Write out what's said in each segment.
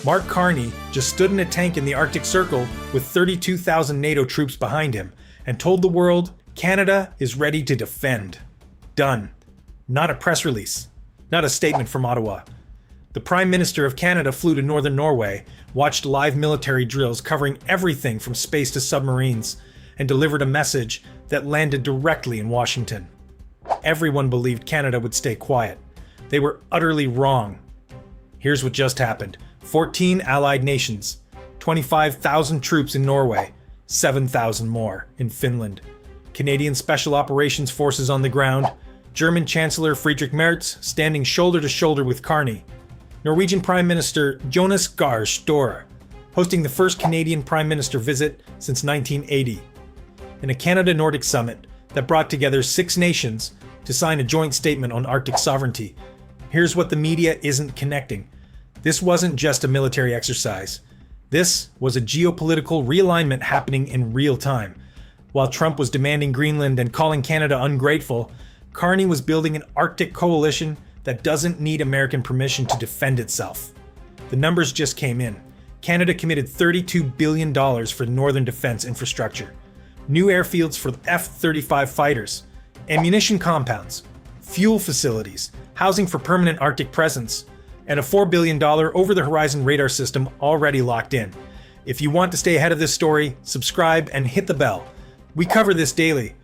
Mark Carney just stood in a tank in the Arctic Circle with 32,000 NATO troops behind him and told the world Canada is ready to defend. Done. Not a press release. Not a statement from Ottawa. The Prime Minister of Canada flew to northern Norway, watched live military drills covering everything from space to submarines, and delivered a message that landed directly in Washington. Everyone believed Canada would stay quiet. They were utterly wrong. Here's what just happened. 14 allied nations, 25,000 troops in Norway, 7,000 more in Finland. Canadian Special Operations Forces on the ground, German Chancellor Friedrich Merz standing shoulder to shoulder with Carney. Norwegian Prime Minister Jonas Gahr Støre hosting the first Canadian Prime Minister visit since 1980. And a Canada-Nordic Summit that brought together 6 nations to sign a joint statement on Arctic sovereignty. Here's what the media isn't connecting. This wasn't just a military exercise. This was a geopolitical realignment happening in real time. While Trump was demanding Greenland and calling Canada ungrateful, Carney was building an Arctic coalition that doesn't need American permission to defend itself. The numbers just came in. Canada committed $32 billion for northern defense infrastructure, new airfields for F-35 fighters, ammunition compounds, fuel facilities, housing for permanent Arctic presence, and a $4 billion over-the-horizon radar system already locked in. If you want to stay ahead of this story, subscribe and hit the bell. We cover this daily.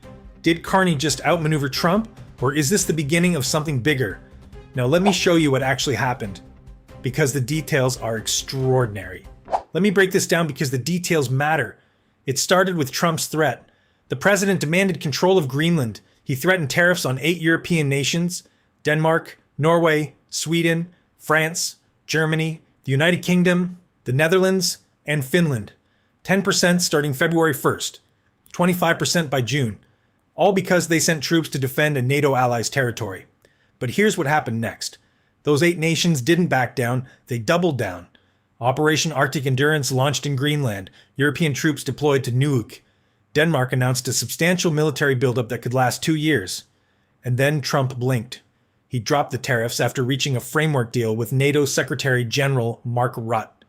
Did Carney just outmaneuver Trump, or is this the beginning of something bigger? Now let me show you what actually happened, because the details are extraordinary. Let me break this down because the details matter. It started with Trump's threat. The president demanded control of Greenland. He threatened tariffs on 8 European nations: Denmark, Norway, Sweden, France, Germany, the United Kingdom, the Netherlands, and Finland. 10% starting February 1st, 25% by June, all because they sent troops to defend a NATO ally's territory. But here's what happened next. Those 8 nations didn't back down, they doubled down. Operation Arctic Endurance launched in Greenland, European troops deployed to Inuvik. Denmark announced a substantial military buildup that could last 2 years. And then Trump blinked. He dropped the tariffs after reaching a framework deal with NATO Secretary General Mark Rutte.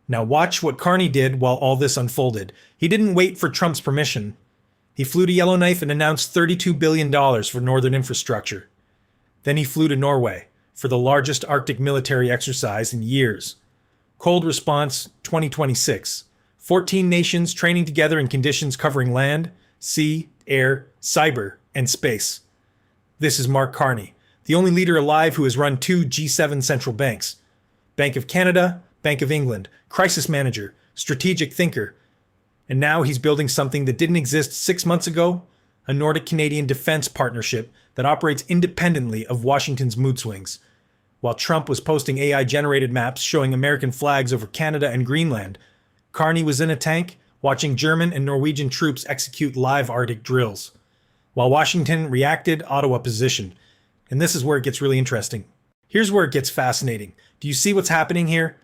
Now watch what Carney did while all this unfolded. He didn't wait for Trump's permission. He flew to Yellowknife and announced $32 billion for northern infrastructure. Then he flew to Norway for the largest Arctic military exercise in years. Cold Response 2026. 14 nations training together in conditions covering land, sea, air, cyber, and space. This is Mark Carney, the only leader alive who has run 2 G7 central banks. Bank of Canada, Bank of England, crisis manager, strategic thinker. And now he's building something that didn't exist 6 months ago, a Nordic-Canadian defense partnership that operates independently of Washington's mood swings. While Trump was posting AI-generated maps showing American flags over Canada and Greenland, Carney was in a tank watching German and Norwegian troops execute live Arctic drills. While Washington reacted, Ottawa positioned. And this is where it gets really interesting. Here's where it gets fascinating. Do you see what's happening here?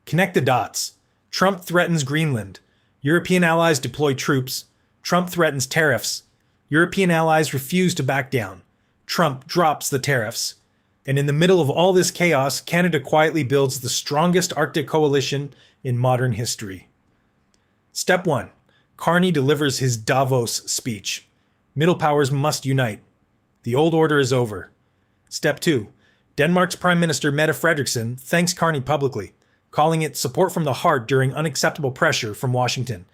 Connect the dots. Trump threatens Greenland. European allies deploy troops. Trump threatens tariffs. European allies refuse to back down. Trump drops the tariffs. And in the middle of all this chaos, Canada quietly builds the strongest Arctic coalition in modern history. Step 1. Carney delivers his Davos speech. Middle powers must unite. The old order is over. Step 2. Denmark's Prime Minister Mette Frederiksen thanks Carney publicly, calling it support from the heart during unacceptable pressure from Washington.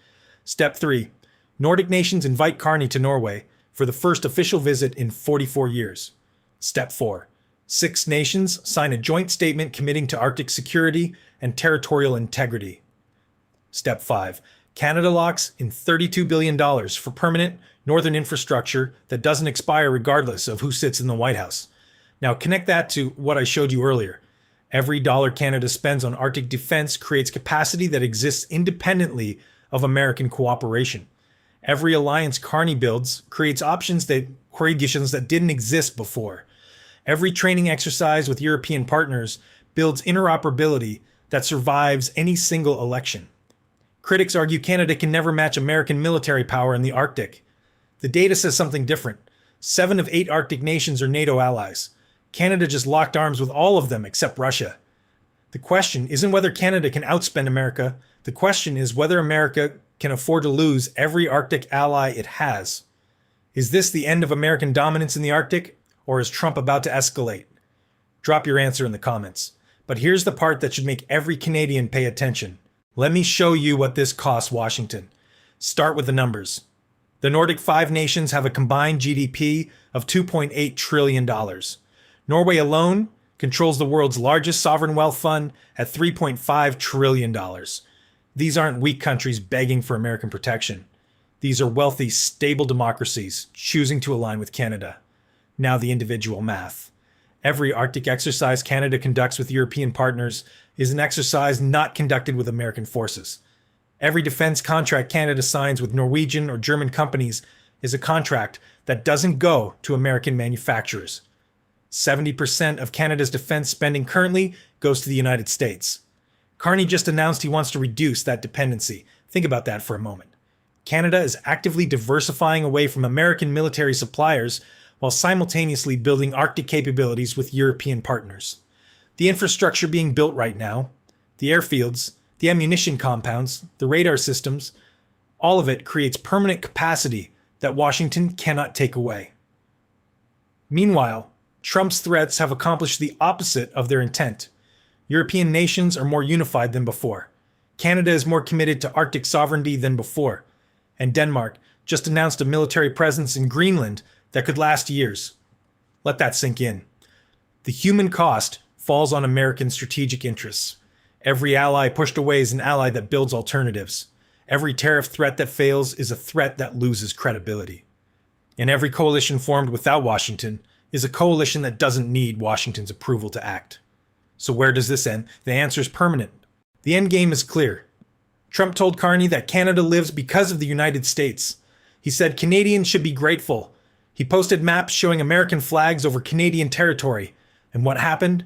Step 3. Nordic nations invite Carney to Norway for the first official visit in 44 years. Step 4. 6 nations sign a joint statement committing to Arctic security and territorial integrity. Step 5. Canada locks in $32 billion for permanent northern infrastructure that doesn't expire regardless of who sits in the White House. Now connect that to what I showed you earlier. Every dollar Canada spends on Arctic defense creates capacity that exists independently of American cooperation. Every alliance Carney builds creates options that didn't exist before. Every training exercise with European partners builds interoperability that survives any single election. Critics argue Canada can never match American military power in the Arctic. The data says something different. 7 of 8 Arctic nations are NATO allies. Canada just locked arms with all of them except Russia. The question isn't whether Canada can outspend America. The question is whether America can afford to lose every Arctic ally it has. Is this the end of American dominance in the Arctic, or is Trump about to escalate? Drop your answer in the comments. But here's the part that should make every Canadian pay attention. Let me show you what this costs Washington. Start with the numbers. The Nordic 5 nations have a combined GDP of $2.8 trillion. Norway alone controls the world's largest sovereign wealth fund at $3.5 trillion. These aren't weak countries begging for American protection. These are wealthy, stable democracies choosing to align with Canada. Now the individual math. Every Arctic exercise Canada conducts with European partners is an exercise not conducted with American forces. Every defense contract Canada signs with Norwegian or German companies is a contract that doesn't go to American manufacturers. 70% of Canada's defense spending currently goes to the United States. Carney just announced he wants to reduce that dependency. Think about that for a moment. Canada is actively diversifying away from American military suppliers while simultaneously building Arctic capabilities with European partners. The infrastructure being built right now, the airfields, the ammunition compounds, the radar systems, all of it creates permanent capacity that Washington cannot take away. Meanwhile, Trump's threats have accomplished the opposite of their intent. European nations are more unified than before. Canada is more committed to Arctic sovereignty than before. And Denmark just announced a military presence in Greenland that could last years. Let that sink in. The human cost falls on American strategic interests. Every ally pushed away is an ally that builds alternatives. Every tariff threat that fails is a threat that loses credibility. And every coalition formed without Washington is a coalition that doesn't need Washington's approval to act. So where does this end? The answer is permanent. The endgame is clear. Trump told Carney that Canada lives because of the United States. He said Canadians should be grateful. He posted maps showing American flags over Canadian territory. And what happened?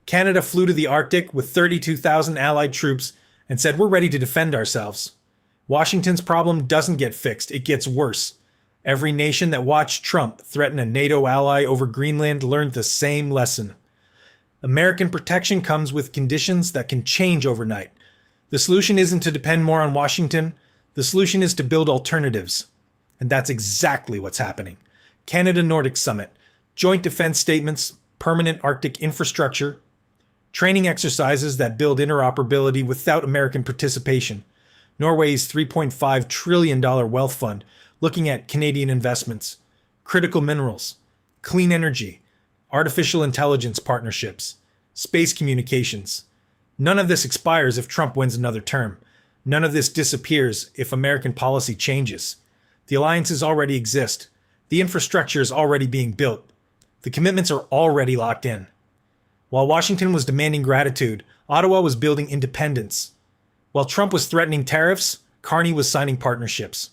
Canada flew to the Arctic with 32,000 allied troops and said, we're ready to defend ourselves. Washington's problem doesn't get fixed, it gets worse. Every nation that watched Trump threaten a NATO ally over Greenland learned the same lesson. American protection comes with conditions that can change overnight. The solution isn't to depend more on Washington. The solution is to build alternatives. And that's exactly what's happening. Canada-Nordic Summit, joint defense statements, permanent Arctic infrastructure, training exercises that build interoperability without American participation, Norway's $3.5 trillion wealth fund looking at Canadian investments, critical minerals, clean energy, artificial intelligence partnerships, space communications. None of this expires if Trump wins another term. None of this disappears if American policy changes. The alliances already exist. The infrastructure is already being built. The commitments are already locked in. While Washington was demanding gratitude, Ottawa was building independence. While Trump was threatening tariffs, Carney was signing partnerships.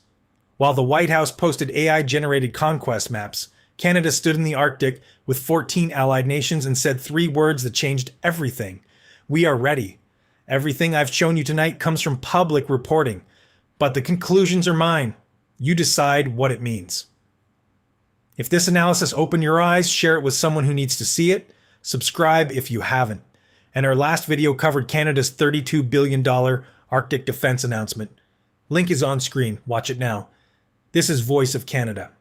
While the White House posted AI-generated conquest maps, Canada stood in the Arctic with 14 allied nations and said 3 words that changed everything. We are ready. Everything I've shown you tonight comes from public reporting, but the conclusions are mine. You decide what it means. If this analysis opened your eyes, share it with someone who needs to see it. Subscribe if you haven't. And our last video covered Canada's $32 billion Arctic defense announcement. Link is on screen. Watch it now. This is Voice of Canada.